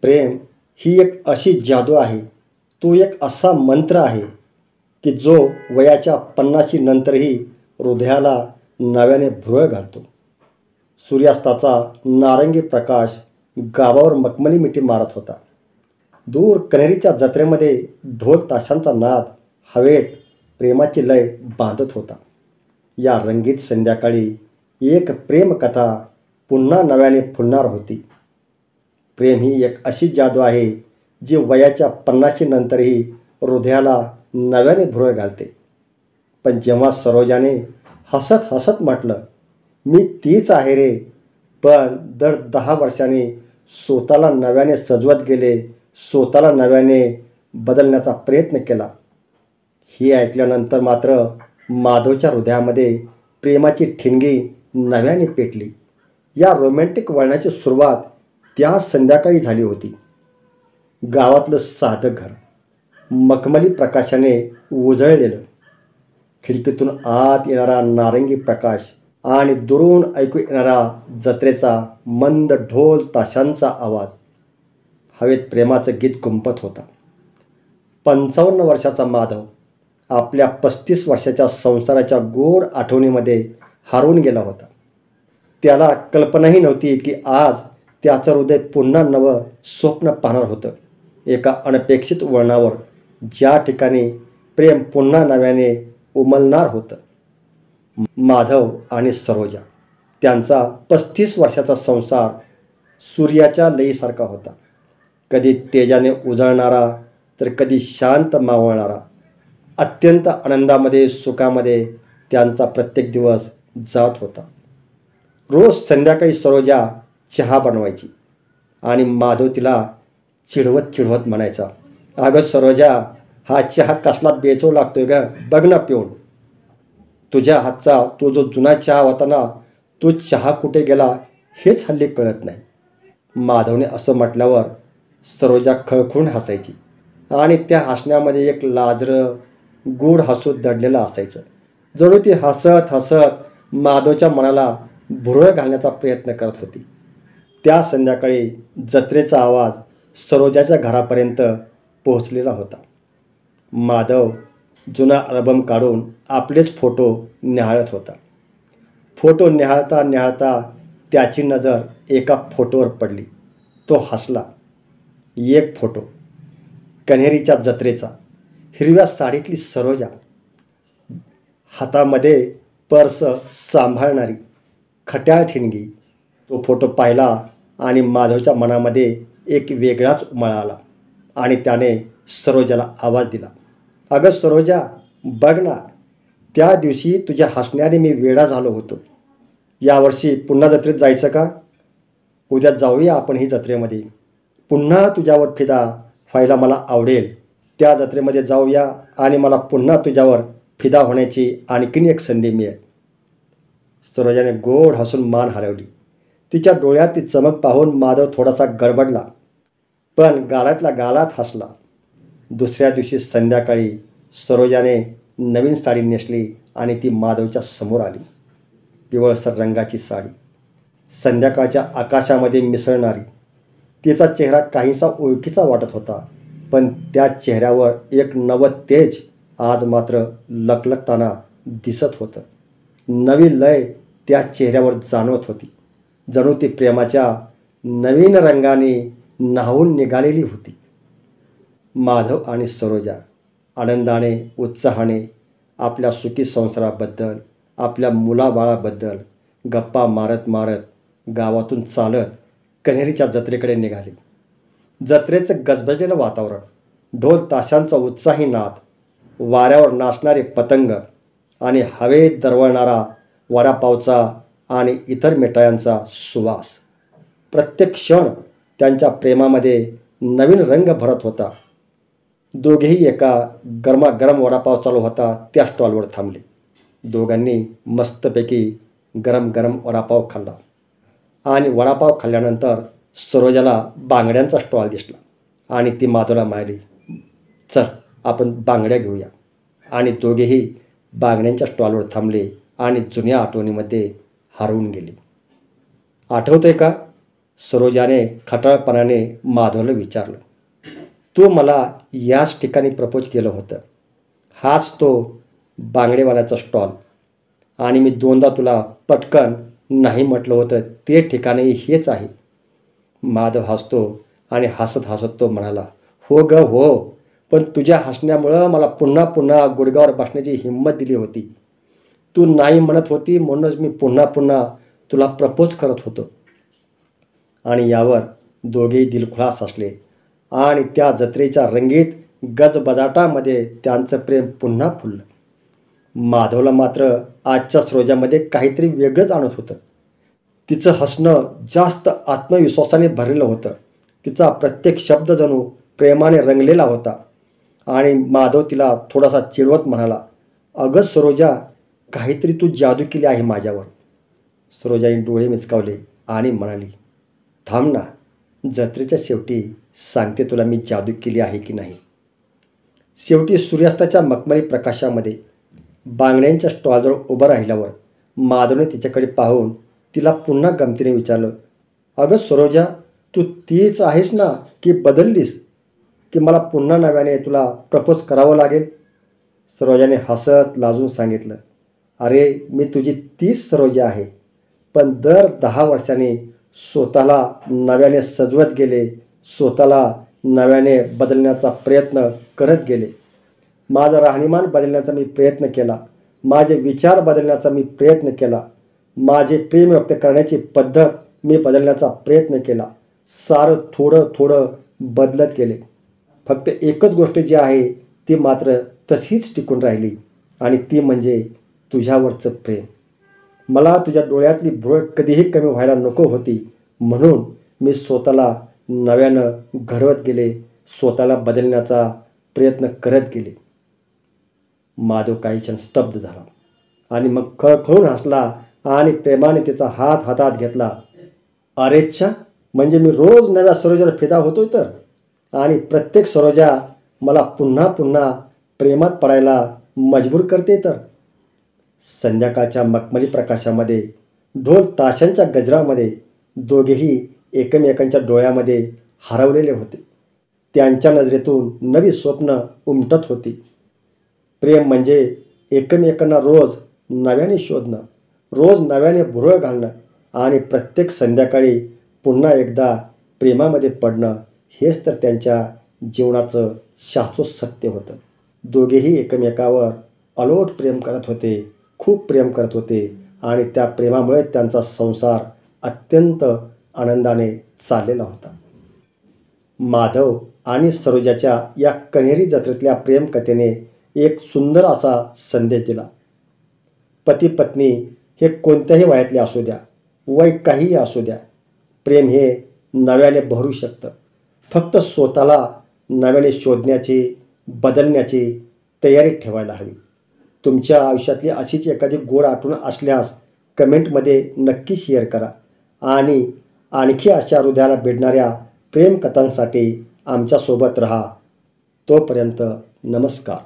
प्रेम ही एक अशी जादू आहे, तो एक असा मंत्र आहे की जो वयाच्या 50 नंतरही हृदयाला नव्याने भुरळ घालतो. सूर्यास्ताचा नारंगी प्रकाश गावावर मखमली मिठी मारत होता. दूर कण्हेरीच्या जत्रेमध्ये ढोल ताशांचा नाद हवेत प्रेमाची लय बांधत होता. या रंगीत संध्याकाळी एक प्रेमकथा पुन्हा नव्याने फुलणार होती. प्रेम ही एक अशी जादू आहे जी वयाच्या 50 नंतरही हृदयाला नव्याने भुरळ घालते. पण जेव्हा सरोजाने हसत हसत म्हटलं, मी तीच आहे रे, पण दर 10 वर्षांनी स्वतःला नव्याने सजवत गेले, स्वतःला नव्याने बदलण्याचा प्रयत्न केला. हे ऐकल्यानंतर मात्र माधवच्या हृदयामध्ये प्रेमाची ठिणगी नव्याने पेटली. या रोमॅन्टिक वळणाची सुरुवात त्या संध्याकाळी झाली होती. गावातलं साधं घर मखमली प्रकाशाने उजळलेलं, खिडकीतून आत येणारा नारंगी प्रकाश आणि दुरून ऐकू येणारा जत्रेचा मंद ढोल ताशांचा आवाज. हवेत प्रेमाचं गीत गुंफत होता. 55 वर्षाचा माधव आपल्या 35 वर्षाच्या संसाराच्या गोड आठवणीमध्ये हरवून गेला होता. त्याला कल्पनाही नव्हती की आज त्याचं हृदय पुन्हा नवं स्वप्न पाहणार होतं, एका अनपेक्षित वळणावर, ज्या ठिकाणी प्रेम पुन्हा नव्याने उमलणार होतं. माधव आणि सरोजा, त्यांचा 35 वर्षाचा संसार सूर्याच्या लईसारखा होता. कधी तेजाने उजळणारा तर कधी शांत मावळणारा. अत्यंत आनंदामध्ये सुखामध्ये त्यांचा प्रत्येक दिवस जात होता. रोज संध्याकाळी सरोजा चहा बनवायची आणि माधव तिला चिडवत चिडवत म्हणायचा, अगं सरोजा, हा चहा कसला बेचव लागतोय ग, बघ ना पिऊन. तुझ्या हातचा तो जो जुना चहा होता ना, तो चहा कुठे गेला हेच हल्ली कळत नाही. माधवने असं म्हटल्यावर सरोजा खळखळून हसायची आणि त्या हसण्यामध्ये एक लाजरं गूढ हसू दडलेलं असायचं. जणू ती हसत हसत माधवच्या मनाला भुरळ घालण्याचा प्रयत्न करत होती. त्या संध्याकाळी जत्रेचा आवाज सरोजाच्या घरापर्यंत पोहोचलेला होता. माधव जुना अल्बम काढून आपलेच फोटो निहाळत होता. फोटो निहाळता निहाळता त्याची नजर एका फोटोवर पडली. तो हसला. एक फोटो, कण्हेरीच्या जत्रेचा, हिरव्या साडीतली सरोजा, हातामध्ये पर्स सांभाळणारी, खट्याळ ठिणगी. तो फोटो पाहिला आणि माधवच्या मनामध्ये एक वेगळाच उमळा आला आणि त्याने सरोजाला आवाज दिला, अगं सरोजा, बघ ना, त्या दिवशी तुझ्या हसण्याने मी वेडा झालो होतो. यावर्षी पुन्हा जत्रेत जायचं का? उद्या जाऊया आपण ही जत्रेमध्ये. पुन्हा तुझ्यावर फिदा व्हायला मला आवडेल. त्या जत्रेमध्ये जाऊया आणि मला पुन्हा तुझ्यावर फिदा होण्याची आणखीन एक संधी मिळेल. सरोजाने गोड हसून मान हलवली. तिच्या डोळ्यात ती चमक पाहून माधव थोडासा गडबडला, पण गालातल्या गालात हसला. दुसऱ्या दिवशी संध्याकाळी सरोजाने नवीन साडी नेसली आणि ती माधवच्या समोर आली. पिवळसर रंगाची साडी, संध्याकाळच्या आकाशामध्ये मिसळणारी. तिचा चेहरा काहीसा ओळखीचा वाटत होता, पण त्या चेहऱ्यावर एक नवं तेज आज मात्र लखलखताना दिसत होतं. नवी लय त्या चेहऱ्यावर जाणवत होती. जणू ती प्रेमाच्या नवीन रंगाने न्हावून निघालेली होती. माधव आणि सरोजा आनंदाने, उत्साहाने आपल्या सुखी संसाराबद्दल, आपल्या मुलाबाळाबद्दल गप्पा मारत मारत गावातून चालत कण्हेरीच्या जत्रेकडे निघाले. जत्रेचं गजबजलेलं वातावरण, ढोल ताशांचा उत्साही नाद, वाऱ्यावर नाचणारे पतंग आणि हवेत दरवळणारा वडापावचा आणि इतर मिठायांचा सुवास. प्रत्येक क्षण त्यांच्या प्रेमामध्ये नवीन रंग भरत होता. दोघेही एका गरमागरम वडापाव चालू होता त्या स्टॉलवर थांबले. दोघांनी मस्तपैकी गरम गरम वडापाव खाल्ला आणि वडापाव खाल्ल्यानंतर सरोजाला बांगड्यांचा स्टॉल दिसला आणि ती माधवला म्हणाली, चल आपण बांगड्या घेऊया. आणि दोघेही बांगड्यांच्या स्टॉलवर थांबले आणि जुन्या आठवणीमध्ये हरवून गेले. आठवतंय का, सरोजाने खटाळपणाने माधवला विचारलं. तू मला याच ठिकाणी प्रपोज केलं होतं. हाच तो बांगडेवाल्याचा स्टॉल. आणि मी दोनदा तुला पटकन नाही म्हटलं होतं ते ठिकाणही हेच आहे. माधव हसतो आणि हसत हसत तो म्हणाला, हो ग हो, पण तुझ्या हसण्यामुळं मला पुन्हा पुन्हा गुडघ्यावर बसण्याची हिंमत दिली होती. तू नाही म्हणत होती म्हणूनच मी पुन्हा पुन्हा तुला प्रपोज करत होतो. आणि यावर दोघेही दिलखुलास असले आणि त्या जत्रेच्या रंगीत गजबजाटामध्ये त्यांचं प्रेम पुन्हा फुललं. माधवला मात्र आजच्या सरोजामध्ये काहीतरी वेगळंच आणत होतं. तिचं हसणं जास्त आत्मविश्वासाने भरलेलं होतं. तिचा प्रत्येक शब्द जणू प्रेमाने रंगलेला होता. आणि माधव तिला थोडासा चिडवत म्हणाला, अगं सरोजा, काहीतरी तू जादू केली आहे माझ्यावर. सरोजाने डोळे मिचकावले आणि म्हणाली, थांब ना, जत्रेच्या शेवटी सांगते तुला मी जादू केली आहे की नाही. शेवटी सूर्यास्ताच्या मखमली प्रकाशामध्ये बांगड्यांच्या स्टॉलजवळ उभं राहिल्यावर माधवने तिच्याकडे पाहून तिला पुन्हा गमतीने विचारलं, अगं सरोजा, तू तीच आहेस ना की बदललीस, की मला पुन्हा नव्याने तुला प्रपोज करावं लागेल. सरोजाने हसत लाजून सांगितलं, अरे मी तुझी तीच सरोजा आहे, पण दर 10 वर्षांनी स्वतःला नव्याने सजवत गेले, स्वतःला नव्याने बदलण्याचा प्रयत्न करत गेले. माझं राहणीमान बदलण्याचा मी प्रयत्न केला, माझे विचार बदलण्याचा मी प्रयत्न केला, माझे प्रेम व्यक्त करण्याची पद्धत मी बदलण्याचा प्रयत्न केला. सारं थोडं थोडं बदलत गेले. फक्त एकच गोष्ट जी आहे ती मात्र तशीच टिकून राहिली, आणि ती म्हणजे तुझ्यावरचं प्रेम. मला तुझ्या डोळ्यातली भुरळ कधीही कमी व्हायला नको होती, म्हणून मी स्वतःला नव्यानं घडवत गेले, स्वतःला बदलण्याचा प्रयत्न करत गेले. माधव काही क्षण स्तब्ध झाला आणि मग खळखळून हसला आणि प्रेमाने तिचा हात हातात घेतला. अरेच्छा, म्हणजे मी रोज नव्या सरोजाला फिदा होतोय तर, आणि प्रत्येक सरोजा मला पुन्हा पुन्हा प्रेमात पडायला मजबूर करते तर. संध्याकाळच्या मखमली प्रकाशामध्ये, ढोल ताशांच्या गजरामध्ये दोघेही एकमेकांच्या डोळ्यामध्ये हरवलेले होते. त्यांच्या नजरेतून नवी स्वप्न उमटत होती. प्रेम म्हणजे एकमेकांना रोज नव्याने शोधणं, रोज नव्याने भुरळ घालणं आणि प्रत्येक संध्याकाळी पुन्हा एकदा प्रेमामध्ये पडणं, हेच तर त्यांच्या जीवनाचं शाश्वत सत्य होतं. दोघेही एकमेकावर अलोट प्रेम करत होते, खूप प्रेम करत होते, आणि त्या प्रेमामुळे त्यांचा संसार अत्यंत आनंदाने चाललेला होता. माधव आणि सरोजाच्या या कण्हेरी जत्रेतल्या प्रेमकथेने एक सुंदर असा संदेश दिला. पती पत्नी हे कोणत्याही वयातले असू द्या, वय काहीही असू द्या, प्रेम हे नव्याने भरू शकतं. फक्त स्वतःला नव्याने शोधण्याची, बदलण्याची तयारी ठेवायला हवी. तुमच्या आयुष्यातली अशीच एखादी गोड आठवण असल्यास कमेंटमध्ये नक्की शेअर करा. आणि आणखी अशा हृदयाला भेटणाऱ्या प्रेमकथांसाठी आमच्यासोबत रहा. तोपर्यंत नमस्कार.